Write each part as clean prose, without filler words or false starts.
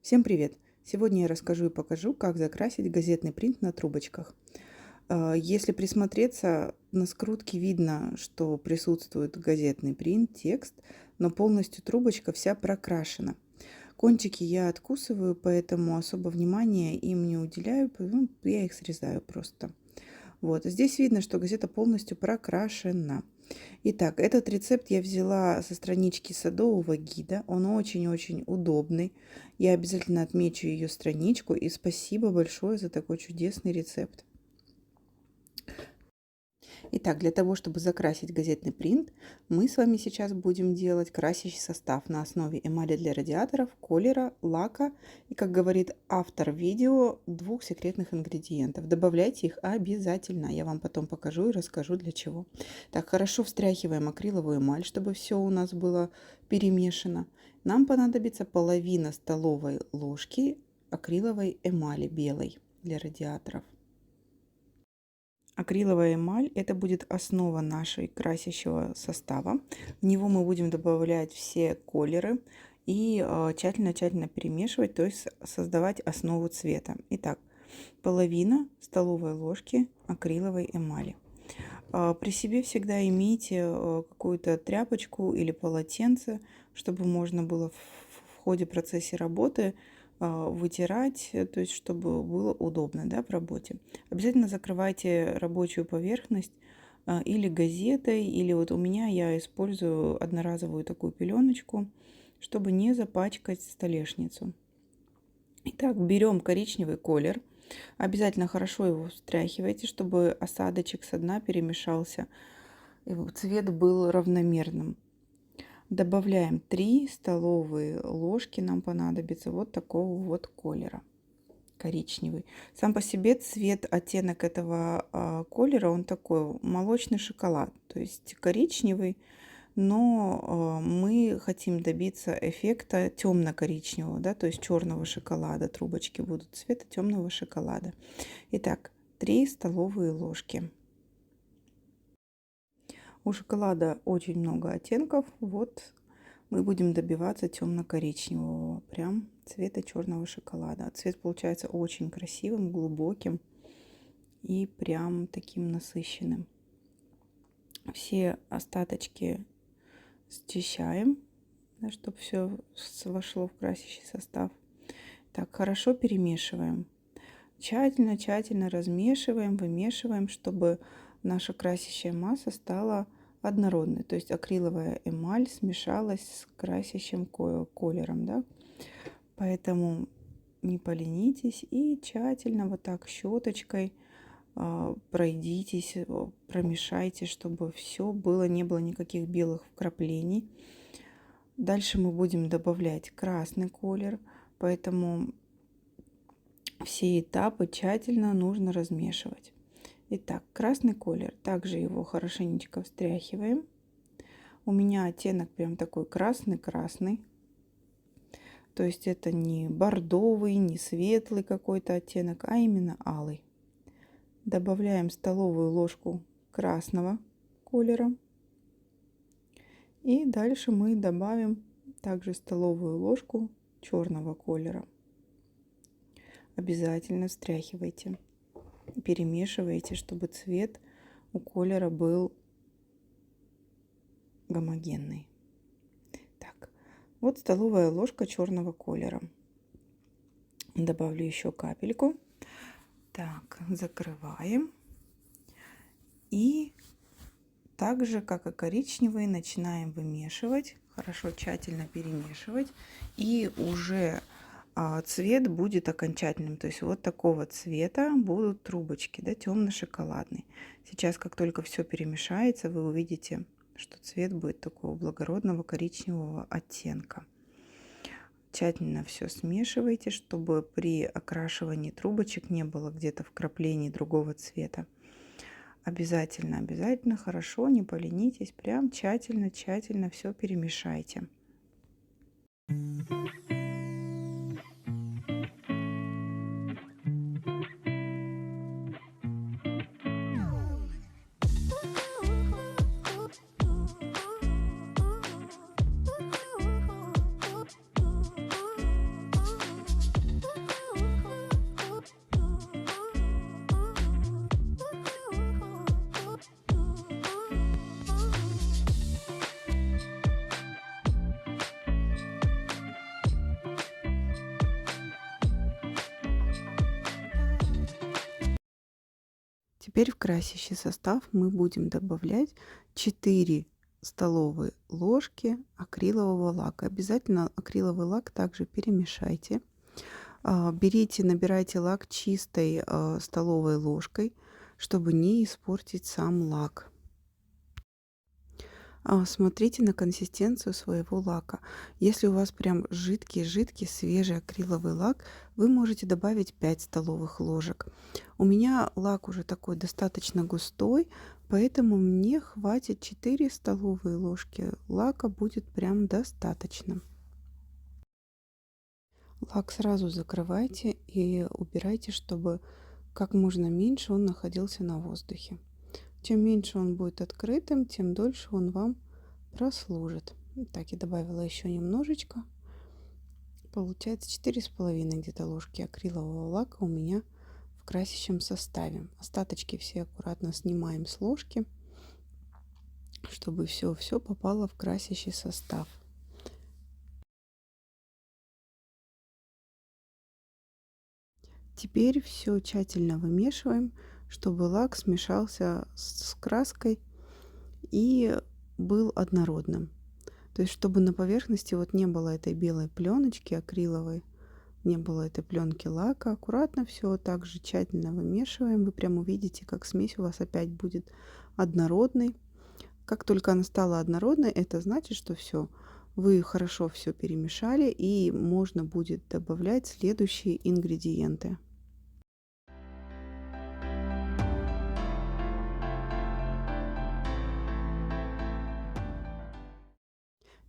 Всем привет! Сегодня я расскажу и покажу, как закрасить газетный принт на трубочках. Если присмотреться, на скрутке видно, что присутствует газетный принт, текст, но полностью трубочка вся прокрашена. Кончики я откусываю, поэтому особо внимания им не уделяю, я их срезаю просто. Вот, здесь видно, что газета полностью прокрашена. Итак, этот рецепт я взяла со странички садового гида. Он очень-очень удобный. Я обязательно отмечу ее страничку. И спасибо большое за такой чудесный рецепт. Итак, для того, чтобы закрасить газетный принт, мы с вами сейчас будем делать красящий состав на основе эмали для радиаторов, колера, лака и, как говорит автор видео, 2 секретных ингредиентов. Добавляйте их обязательно. Я вам потом покажу и расскажу для чего. Так, хорошо встряхиваем акриловую эмаль, чтобы все у нас было перемешано. Нам понадобится половина столовой ложки акриловой эмали белой для радиаторов. Акриловая эмаль – это будет основа нашей красящего состава. В него мы будем добавлять все колеры и тщательно перемешивать, то есть создавать основу цвета. Итак, половина столовой ложки акриловой эмали. При себе всегда имейте какую-то тряпочку или полотенце, чтобы можно было в ходе процесса работы вытирать, то есть чтобы было удобно, да, в работе. Обязательно закрывайте рабочую поверхность или газетой, или вот у меня я использую одноразовую такую пеленочку, чтобы не запачкать столешницу. Итак, берем коричневый колер. Обязательно хорошо его встряхивайте, чтобы осадочек со дна перемешался, и цвет был равномерным. Добавляем 3 столовые ложки, нам понадобится вот такого вот колера, коричневый. Сам по себе цвет, оттенок этого колера, он такой молочный шоколад, то есть коричневый, но мы хотим добиться эффекта темно-коричневого, да, то есть черного шоколада. Трубочки будут цвета темного шоколада. Итак, 3 столовые ложки. У шоколада очень много оттенков. Вот мы будем добиваться темно-коричневого, прям цвета черного шоколада. Цвет получается очень красивым, глубоким и прям таким насыщенным. Все остаточки счищаем, да, чтобы все вошло в красящий состав. Так, хорошо перемешиваем. Тщательно размешиваем, вымешиваем, чтобы наша красящая масса стала однородной. То есть акриловая эмаль смешалась с красящим колером, да? Поэтому не поленитесь и тщательно вот так щеточкой пройдитесь, промешайте, чтобы все было, не было никаких белых вкраплений. Дальше мы будем добавлять красный колер, поэтому все этапы тщательно нужно размешивать. Итак, красный колер, также его хорошенечко встряхиваем. У меня оттенок прям такой красный-красный. То есть это не бордовый, не светлый какой-то оттенок, а именно алый. Добавляем столовую ложку красного колера. И дальше мы добавим также столовую ложку черного колера. Обязательно встряхивайте, перемешивайте, чтобы цвет у колера был гомогенный. Так, вот столовая ложка черного колера. Добавлю еще капельку. Так, закрываем. И так же, как и коричневый, начинаем вымешивать. Хорошо, тщательно перемешивать. И уже цвет будет окончательным. То есть вот такого цвета будут трубочки, да, темно-шоколадный. Сейчас, как только все перемешается, вы увидите, что цвет будет такого благородного коричневого оттенка. Тщательно все смешивайте, чтобы при окрашивании трубочек не было где-то вкраплений другого цвета. Обязательно хорошо, не поленитесь, прям тщательно все перемешайте. Теперь в красящий состав мы будем добавлять 4 столовые ложки акрилового лака. Обязательно акриловый лак также перемешайте. Берите, набирайте лак чистой столовой ложкой, чтобы не испортить сам лак. Смотрите на консистенцию своего лака. Если у вас прям жидкий-жидкий свежий акриловый лак, вы можете добавить 5 столовых ложек. У меня лак уже такой достаточно густой, поэтому мне хватит 4 столовые ложки. Лака будет прям достаточно. Лак сразу закрывайте и убирайте, чтобы как можно меньше он находился на воздухе. Чем меньше он будет открытым, тем дольше он вам прослужит. Так, я добавила еще немножечко. Получается 4,5 где-то ложки акрилового лака у меня в красящем составе. Остаточки все аккуратно снимаем с ложки, чтобы все попало в красящий состав. Теперь все тщательно вымешиваем, чтобы лак смешался с краской и был однородным. То есть, чтобы на поверхности вот не было этой белой пленочки акриловой, не было этой пленки лака, аккуратно все также тщательно вымешиваем. Вы прям увидите, как смесь у вас опять будет однородной. Как только она стала однородной, это значит, что все, вы хорошо все перемешали, и можно будет добавлять следующие ингредиенты.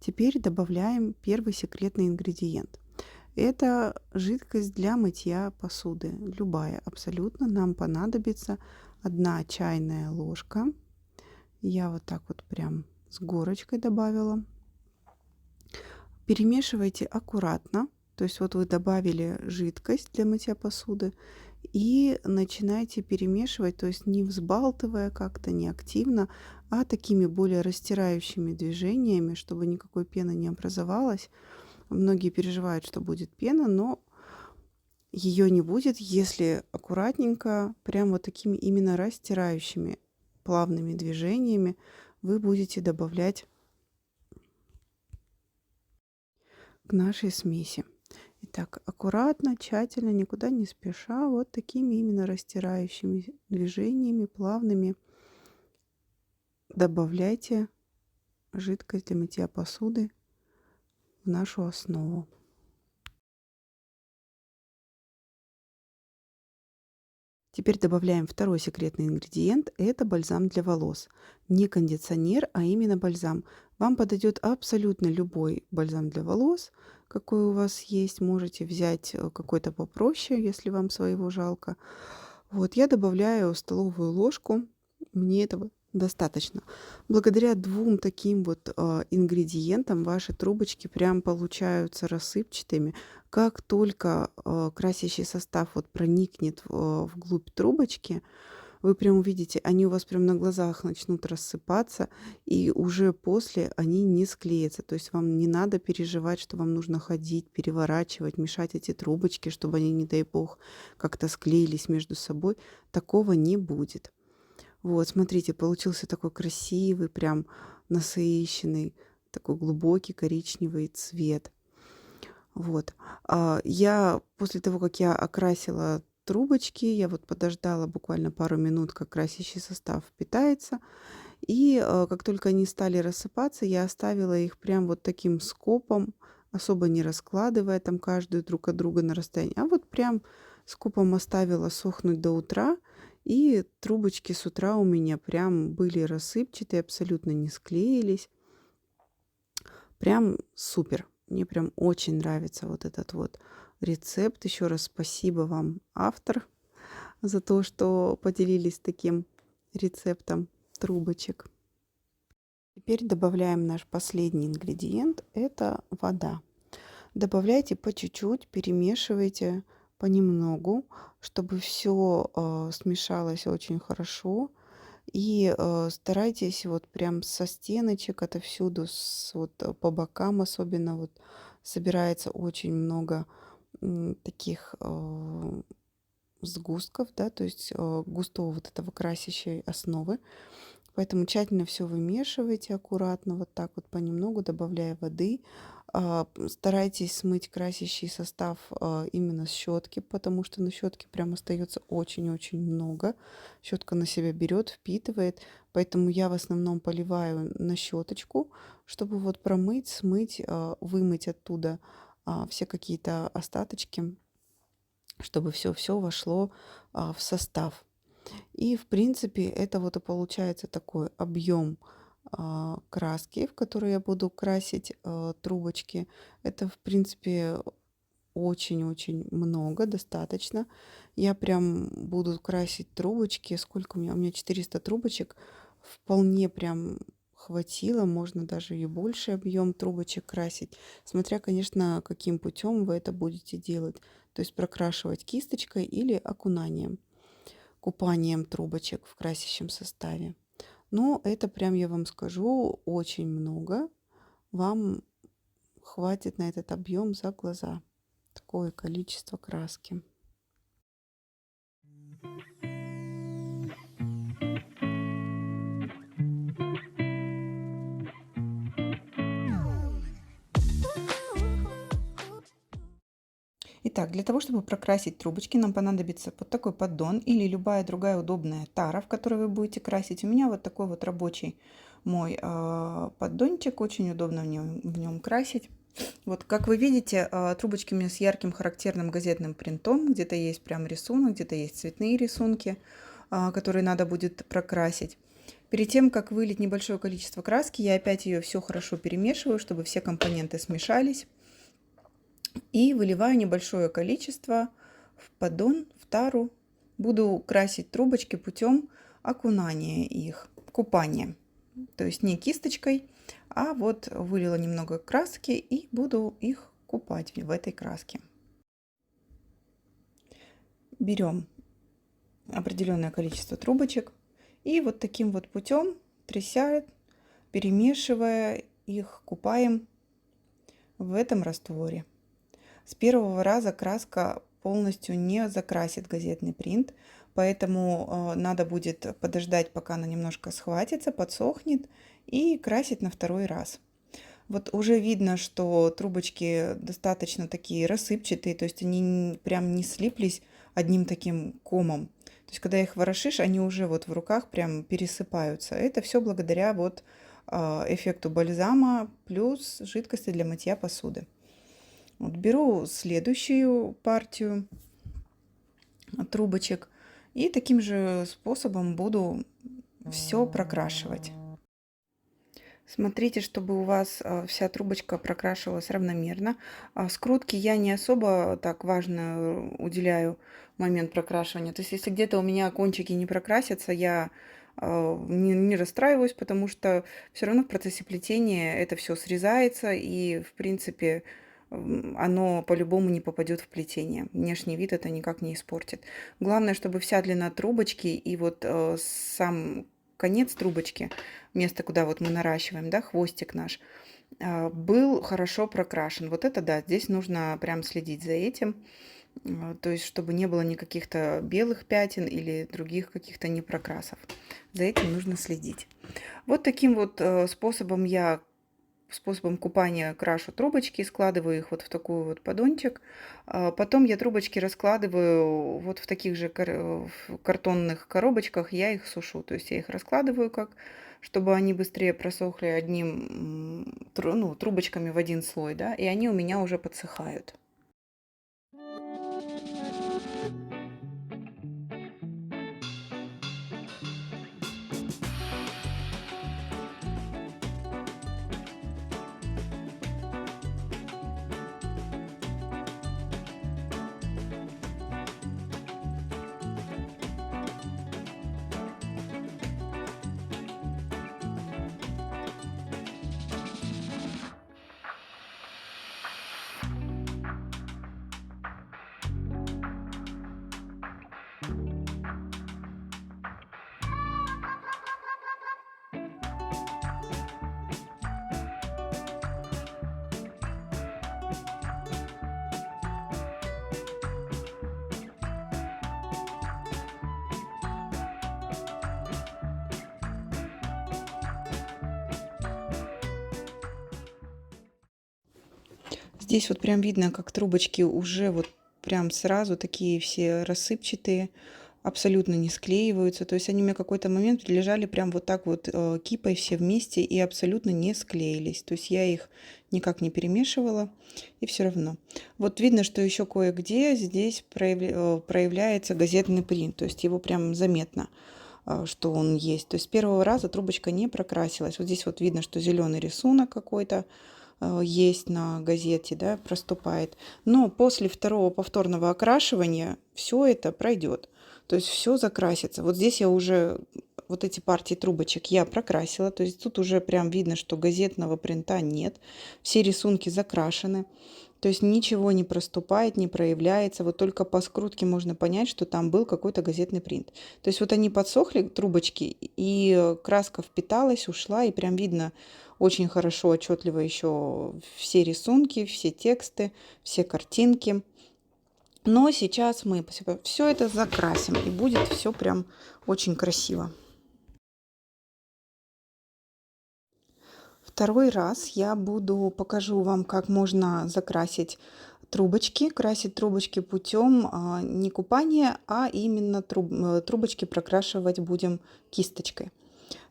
Теперь добавляем первый секретный ингредиент. Это жидкость для мытья посуды. Любая абсолютно. Нам понадобится 1 чайная ложка. Я вот так вот прям с горочкой добавила. Перемешивайте аккуратно. То есть вот вы добавили жидкость для мытья посуды и начинайте перемешивать, то есть не взбалтывая как-то, не активно, а такими более растирающими движениями, чтобы никакой пены не образовалось. Многие переживают, что будет пена, но ее не будет, если аккуратненько, прям вот такими именно растирающими плавными движениями вы будете добавлять к нашей смеси. Итак, аккуратно, тщательно, никуда не спеша, вот такими именно растирающими движениями, плавными добавляйте жидкость для мытья посуды в нашу основу. Теперь добавляем второй секретный ингредиент. Это бальзам для волос. Не кондиционер, а именно бальзам. Вам подойдет абсолютно любой бальзам для волос, какой у вас есть. Можете взять какой-то попроще, если вам своего жалко. Вот я добавляю столовую ложку. Мне этого достаточно. Благодаря 2 таким вот ингредиентам ваши трубочки прям получаются рассыпчатыми. Как только красящий состав вот проникнет вглубь трубочки, вы прям увидите, они у вас прям на глазах начнут рассыпаться, и уже после они не склеятся. То есть вам не надо переживать, что вам нужно ходить, переворачивать, мешать эти трубочки, чтобы они, не дай бог, как-то склеились между собой. Такого не будет. Вот, смотрите, получился такой красивый, прям насыщенный, такой глубокий коричневый цвет. Вот. Я после того, как я окрасила трубочки, я вот подождала буквально пару минут, как красящий состав впитается. И как только они стали рассыпаться, я оставила их прям вот таким скопом, особо не раскладывая там каждую друг от друга на расстоянии, а вот прям скопом оставила сохнуть до утра. И трубочки с утра у меня прям были рассыпчатые, абсолютно не склеились. Прям супер. Мне прям очень нравится вот этот вот рецепт. Еще раз спасибо вам, автор, за то, что поделились таким рецептом трубочек. Теперь добавляем наш последний ингредиент. Это вода. Добавляйте по чуть-чуть, перемешивайте понемногу, чтобы все смешалось очень хорошо. И старайтесь вот прям со стеночек отовсюду, вот по бокам особенно вот собирается очень много таких сгустков, да, то есть густого вот этого красящей основы. Поэтому тщательно все вымешивайте аккуратно, вот так вот понемногу, добавляя воды. Старайтесь смыть красящий состав именно с щетки, потому что на щетке прям остается очень-очень много. Щетка на себя берет, впитывает, поэтому я в основном поливаю на щеточку, чтобы вот промыть, смыть, вымыть оттуда все какие-то остаточки, чтобы все вошло в состав. И, в принципе, это вот и получается такой объем краски, в который я буду красить трубочки. Это, в принципе, очень-очень много, достаточно. Я прям буду красить трубочки. Сколько у меня? У меня 400 трубочек. Вполне прям хватило. Можно даже и больше объем трубочек красить. Смотря, конечно, каким путем вы это будете делать. То есть прокрашивать кисточкой или окунанием, купанием трубочек в красящем составе. Но это прям, я вам скажу, очень много. Вам хватит на этот объем за глаза. Такое количество краски. Итак, для того, чтобы прокрасить трубочки, нам понадобится вот такой поддон или любая другая удобная тара, в которой вы будете красить. У меня вот такой вот рабочий мой поддончик, очень удобно в нем красить. Вот, как вы видите, трубочки у меня с ярким характерным газетным принтом. Где-то есть прям рисунок, где-то есть цветные рисунки, которые надо будет прокрасить. Перед тем, как вылить небольшое количество краски, я опять ее все хорошо перемешиваю, чтобы все компоненты смешались. И выливаю небольшое количество в поддон, в тару. Буду красить трубочки путем окунания их, купания. То есть не кисточкой, а вот вылила немного краски и буду их купать в этой краске. Берем определенное количество трубочек и вот таким вот путем, тряся, перемешивая их, купаем в этом растворе. С первого раза краска полностью не закрасит газетный принт, поэтому надо будет подождать, пока она немножко схватится, подсохнет, и красить на второй раз. Вот уже видно, что трубочки достаточно такие рассыпчатые, то есть они прям не слиплись одним таким комом. То есть когда их ворошишь, они уже вот в руках прям пересыпаются. Это все благодаря вот эффекту бальзама плюс жидкости для мытья посуды. Вот беру следующую партию трубочек и таким же способом буду все прокрашивать. Смотрите, чтобы у вас вся трубочка прокрашивалась равномерно. Скрутки я не особо так важно уделяю момент прокрашивания. То есть если где-то у меня кончики не прокрасятся, я не расстраиваюсь, потому что все равно в процессе плетения это все срезается и, в принципе, оно по-любому не попадет в плетение. Внешний вид это никак не испортит. Главное, чтобы вся длина трубочки и вот сам конец трубочки, место, куда вот мы наращиваем, да, хвостик наш, был хорошо прокрашен. Вот это да, здесь нужно прям следить за этим. То есть, чтобы не было никаких-то белых пятен или других каких-то непрокрасов. За этим нужно следить. Вот таким вот способом купания крашу трубочки, складываю их вот в такой вот поддончик. Потом я трубочки раскладываю вот в таких же картонных коробочках, я их сушу. То есть я их раскладываю как, чтобы они быстрее просохли трубочками в один слой, да, и они у меня уже подсыхают. Здесь вот прям видно, как трубочки уже вот прям сразу такие все рассыпчатые, абсолютно не склеиваются. То есть они у меня какой-то момент лежали прям вот так вот кипой все вместе и абсолютно не склеились. То есть я их никак не перемешивала, и все равно. Вот видно, что еще кое-где здесь проявляется газетный принт. То есть его прям заметно, что он есть. То есть с первого раза трубочка не прокрасилась. Вот здесь вот видно, что зеленый рисунок какой-то есть на газете, да, проступает. Но после второго повторного окрашивания все это пройдет. То есть все закрасится. Вот здесь я уже вот эти партии трубочек я прокрасила. То есть тут уже прям видно, что газетного принта нет. Все рисунки закрашены. То есть ничего не проступает, не проявляется. Вот только по скрутке можно понять, что там был какой-то газетный принт. То есть вот они подсохли, трубочки, и краска впиталась, ушла, и прям видно очень хорошо, отчетливо еще все рисунки, все тексты, все картинки. Но сейчас мы все это закрасим, и будет все прям очень красиво. Второй раз я покажу вам, как можно закрасить трубочки. Красить трубочки путем не купания, а именно трубочки прокрашивать будем кисточкой.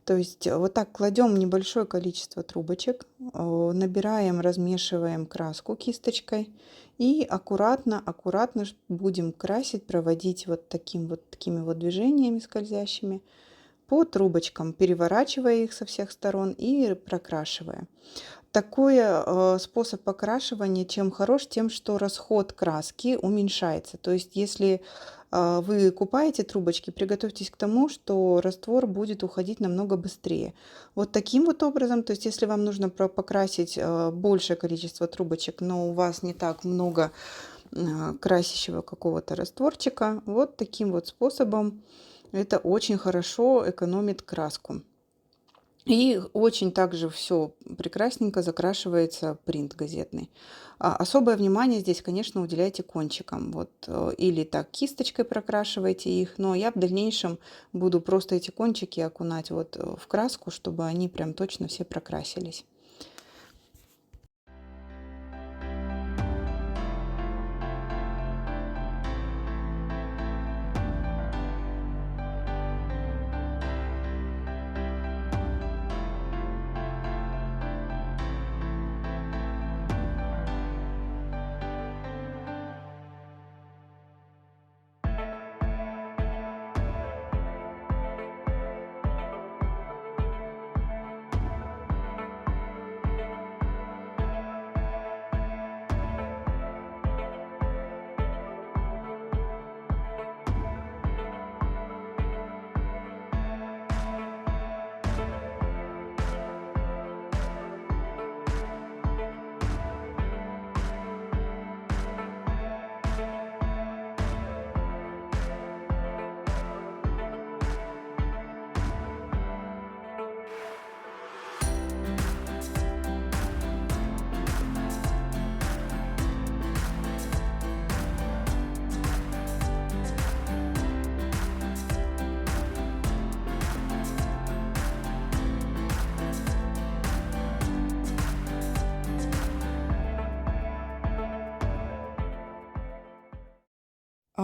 То есть вот так кладем небольшое количество трубочек, набираем, размешиваем краску кисточкой и аккуратно будем красить, проводить такими вот движениями скользящими по трубочкам, переворачивая их со всех сторон и прокрашивая. Такой способ покрашивания чем хорош? Тем, что расход краски уменьшается. То есть если вы купаете трубочки, приготовьтесь к тому, что раствор будет уходить намного быстрее. Вот таким вот образом, то есть если вам нужно покрасить большее количество трубочек, но у вас не так много красящего какого-то растворчика, вот таким вот способом это очень хорошо экономит краску. И очень также все прекрасненько закрашивается принт газетный. Особое внимание здесь, конечно, уделяйте кончикам. Вот, или так кисточкой прокрашивайте их, но я в дальнейшем буду просто эти кончики окунать вот в краску, чтобы они прям точно все прокрасились.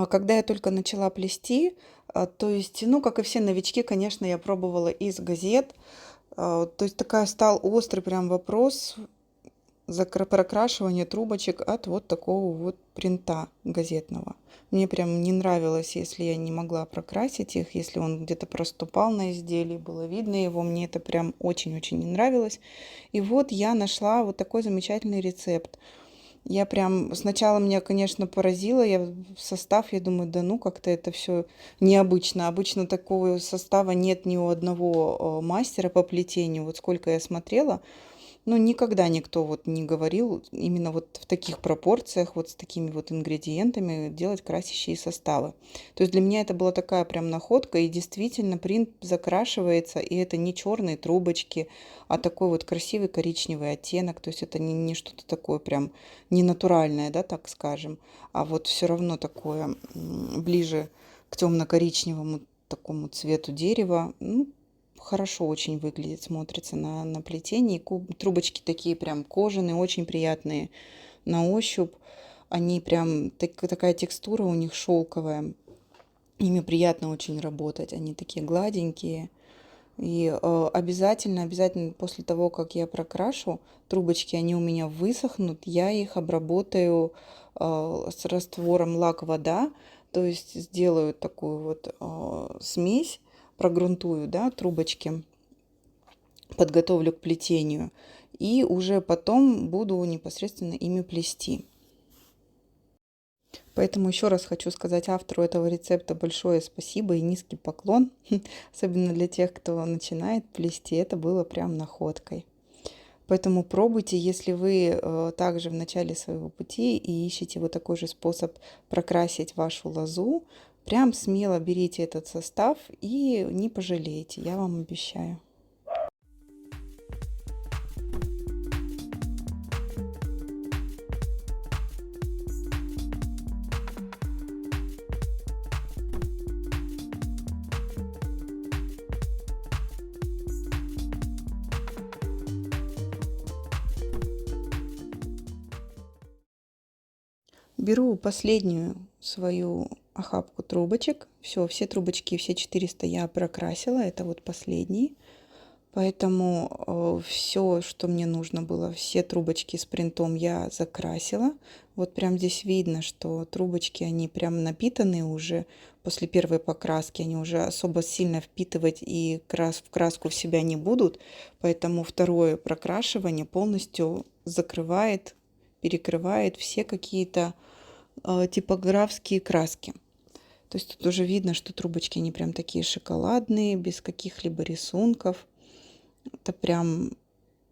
Когда я только начала плести, то есть, ну, как и все новички, конечно, я пробовала из газет. То есть такая стал острый прям вопрос прокрашивания трубочек от вот такого вот принта газетного. Мне прям не нравилось, если я не могла прокрасить их, если он где-то проступал на изделии, было видно его, мне это прям очень-очень не нравилось. И вот я нашла вот такой замечательный рецепт. Я прям сначала меня, конечно, поразило, состав, я думаю, да ну как-то это все необычно. Обычно такого состава нет ни у одного мастера по плетению. Вот сколько я смотрела, ну, никогда никто вот не говорил именно вот в таких пропорциях, вот с такими вот ингредиентами делать красящие составы. То есть для меня это была такая прям находка, и действительно принт закрашивается, и это не черные трубочки, а такой вот красивый коричневый оттенок. То есть это не что-то такое прям ненатуральное, да, так скажем, а вот все равно такое ближе к темно-коричневому такому цвету дерева. Ну, хорошо очень выглядит, смотрится на плетении. Трубочки такие прям кожаные, очень приятные на ощупь они прям, такая текстура у них шелковая. Ими приятно очень работать. Они такие гладенькие. И обязательно после того, как я прокрашу, трубочки, они у меня высохнут, я их обработаю с раствором лак-вода, то есть сделаю такую вот смесь, прогрунтую, да, трубочки, подготовлю к плетению, и уже потом буду непосредственно ими плести. Поэтому еще раз хочу сказать автору этого рецепта большое спасибо и низкий поклон, особенно для тех, кто начинает плести. Это было прям находкой. Поэтому пробуйте, если вы также в начале своего пути и ищете вот такой же способ прокрасить вашу лозу, прям смело берите этот состав и не пожалеете, я вам обещаю. Беру последнюю свою охапку трубочек. Все трубочки, все 400 я прокрасила. Это вот последние. Поэтому все, что мне нужно было, все трубочки с принтом я закрасила. Вот прям здесь видно, что трубочки, они прям напитанные уже после первой покраски. Они уже особо сильно впитывать и в краску в себя не будут. Поэтому второе прокрашивание полностью закрывает, перекрывает все какие-то типографские краски. То есть тут уже видно, что трубочки, они прям такие шоколадные, без каких-либо рисунков. Это прям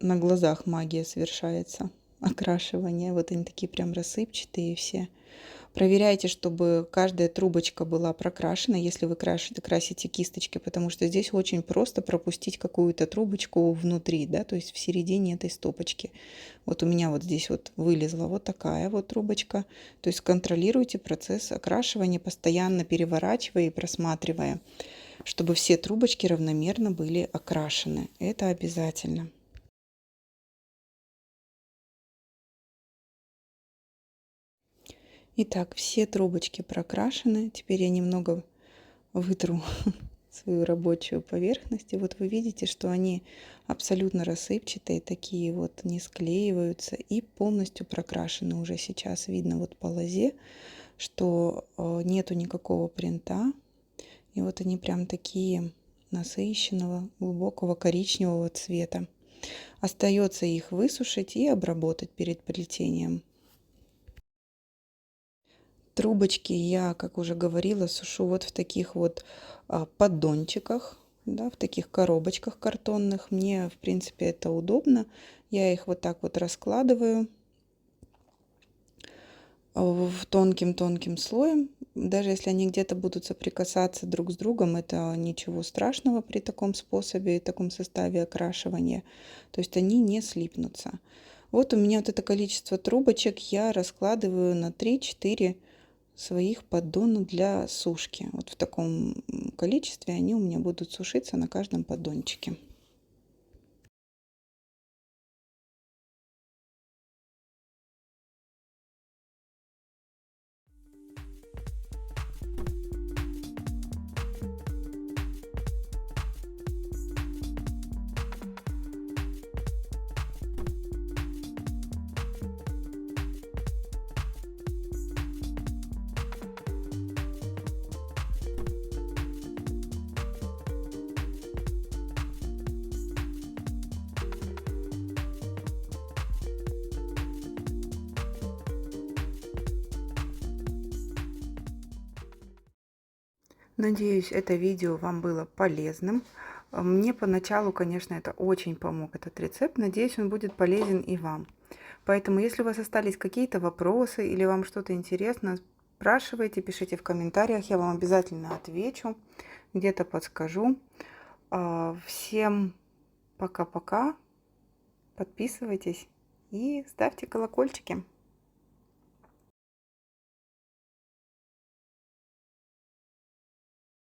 на глазах магия совершается, окрашивание. Вот они такие прям рассыпчатые все. Проверяйте, чтобы каждая трубочка была прокрашена, если вы красите кисточки, потому что здесь очень просто пропустить какую-то трубочку внутри, да, то есть в середине этой стопочки. Вот у меня вот здесь вот вылезла вот такая вот трубочка. То есть контролируйте процесс окрашивания, постоянно переворачивая и просматривая, чтобы все трубочки равномерно были окрашены. Это обязательно. Итак, все трубочки прокрашены. Теперь я немного вытру свою рабочую поверхность. И вот вы видите, что они абсолютно рассыпчатые, такие вот не склеиваются и полностью прокрашены уже сейчас. Видно вот по лозе, что нету никакого принта. И вот они прям такие насыщенного, глубокого коричневого цвета. Остается их высушить и обработать перед плетением. Трубочки я, как уже говорила, сушу вот в таких вот поддончиках, да, в таких коробочках картонных. Мне, в принципе, это удобно. Я их вот так вот раскладываю в тонким-тонким слоем. Даже если они где-то будут соприкасаться друг с другом, это ничего страшного при таком способе, таком составе окрашивания. То есть они не слипнутся. Вот у меня вот это количество трубочек я раскладываю на 3-4 своих поддонов для сушки. Вот в таком количестве они у меня будут сушиться на каждом поддончике. Надеюсь, это видео вам было полезным. Мне поначалу, конечно, это очень помог этот рецепт. Надеюсь, он будет полезен и вам. Поэтому, если у вас остались какие-то вопросы или вам что-то интересно, спрашивайте, пишите в комментариях, я вам обязательно отвечу, где-то подскажу. Всем пока-пока, подписывайтесь и ставьте колокольчики.